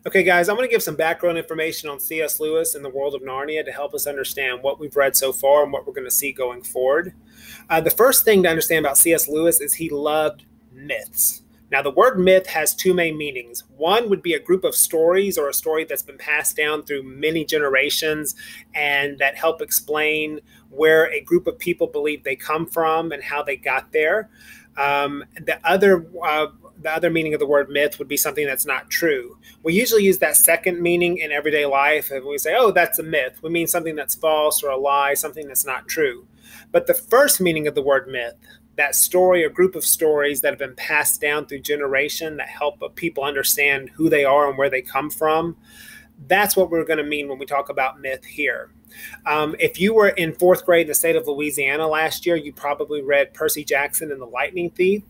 Okay, guys, I'm going to give some background information on C.S. Lewis and the world of Narnia to help us understand what we've read so far and what we're going to see going forward. The first thing to understand about C.S. Lewis is he loved myths. Now, the word myth has two main meanings. One would be a group of stories or a story that's been passed down through many generations and that help explain where a group of people believe they come from and how they got there. The other meaning of the word myth would be something that's not true. We usually use that second meaning in everyday life, and we say, oh, that's a myth. We mean something that's false or a lie, something that's not true. But the first meaning of the word myth, that story or group of stories that have been passed down through generation that help people understand who they are and where they come from, that's what we're going to mean when we talk about myth here. If you were in fourth grade in the state of Louisiana last year, you probably read Percy Jackson and the Lightning Thief.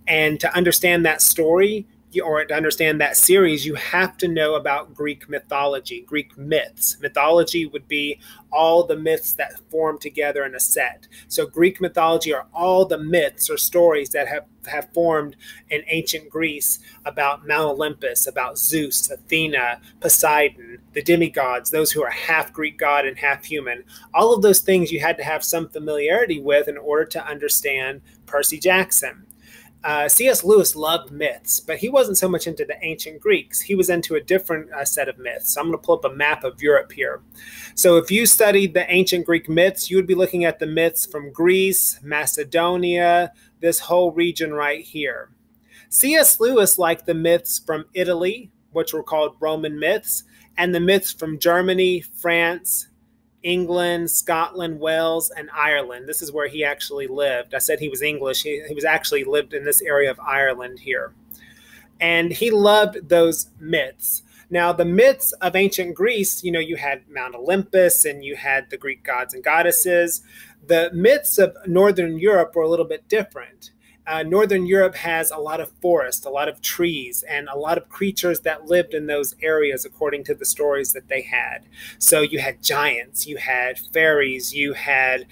And to understand that story, or to understand that series, you have to know about Greek mythology, Greek myths. Mythology would be all the myths that form together in a set. So Greek mythology are all the myths or stories that have formed in ancient Greece about Mount Olympus, about Zeus, Athena, Poseidon, the demigods, those who are half Greek god and half human. All of those things you had to have some familiarity with in order to understand Percy Jackson. C.S. Lewis loved myths, but he wasn't so much into the ancient Greeks. He was into a different set of myths. So I'm going to pull up a map of Europe here. So if you studied the ancient Greek myths, you would be looking at the myths from Greece, Macedonia, this whole region right here. C.S. Lewis liked the myths from Italy, which were called Roman myths, and the myths from Germany, France, England, Scotland, Wales, and Ireland. This is where he actually lived. I said he was English. He was actually lived in this area of Ireland here. And he loved those myths. Now, the myths of ancient Greece, you had Mount Olympus and you had the Greek gods and goddesses. The myths of Northern Europe were a little bit different. Northern Europe has a lot of forest, a lot of trees, and a lot of creatures that lived in those areas according to the stories that they had. So you had giants, you had fairies, you had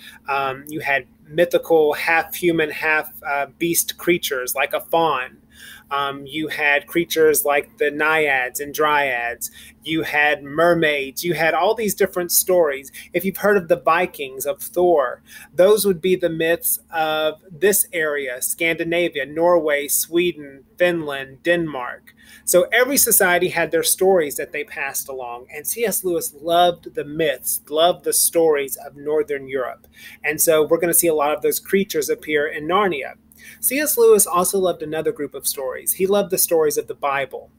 mythical half-human, half-beast creatures like a faun. You had creatures like the naiads and dryads. You had mermaids. You had all these different stories. If you've heard of the Vikings, of Thor, those would be the myths of this area: Scandinavia, Norway, Sweden, Finland, Denmark. So every society had their stories that they passed along. And C.S. Lewis loved the myths, loved the stories of Northern Europe. And so we're going to see a lot of those creatures appear in Narnia. C.S. Lewis also loved another group of stories. He loved the stories of the Bible.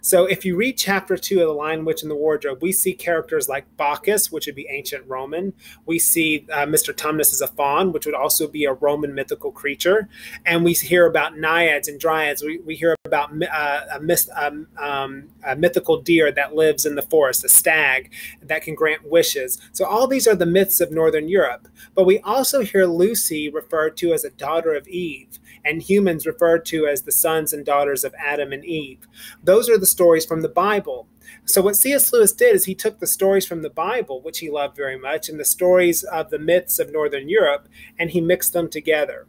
So if you read chapter 2 of The Lion, Witch, and the Wardrobe, we see characters like Bacchus, which would be ancient Roman. We see Mr. Tumnus as a faun, which would also be a Roman mythical creature. And we hear about naiads and dryads. We hear about a mythical deer that lives in the forest, a stag that can grant wishes. So all these are the myths of Northern Europe. But we also hear Lucy referred to as a daughter of Eve, and humans referred to as the sons and daughters of Adam and Eve. Those are the stories from the Bible. So what C.S. Lewis did is he took the stories from the Bible, which he loved very much, and the stories of the myths of Northern Europe, and he mixed them together.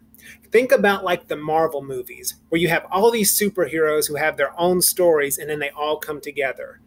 Think about like the Marvel movies, where you have all these superheroes who have their own stories, and then they all come together.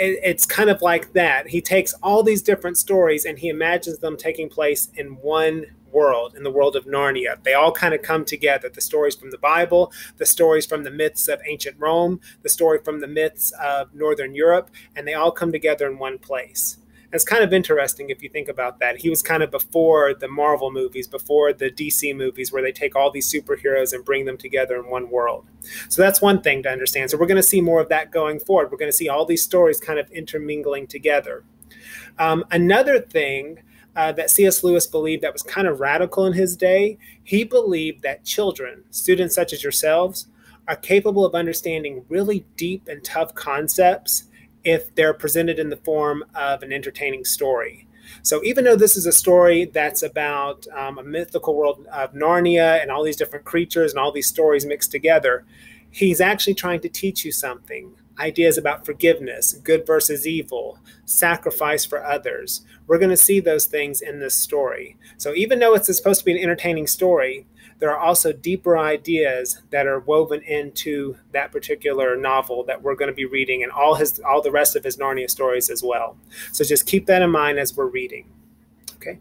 It's kind of like that. He takes all these different stories and he imagines them taking place in one world, in the world of Narnia. They all kind of come together. The stories from the Bible, the stories from the myths of ancient Rome, the story from the myths of Northern Europe, and they all come together in one place. It's kind of interesting if you think about that. He was kind of before the Marvel movies, before the DC movies, where they take all these superheroes and bring them together in one world. So that's one thing to understand. So we're going to see more of that going forward. We're going to see all these stories kind of intermingling together. Another thing that C.S. Lewis believed that was kind of radical in his day, he believed that children, students such as yourselves, are capable of understanding really deep and tough concepts if they're presented in the form of an entertaining story. So even though this is a story that's about a mythical world of Narnia and all these different creatures and all these stories mixed together, he's actually trying to teach you something. Ideas about forgiveness, good versus evil, sacrifice for others. We're going to see those things in this story. So even though it's supposed to be an entertaining story, there are also deeper ideas that are woven into that particular novel that we're going to be reading, and all the rest of his Narnia stories as well. So just keep that in mind as we're reading. Okay.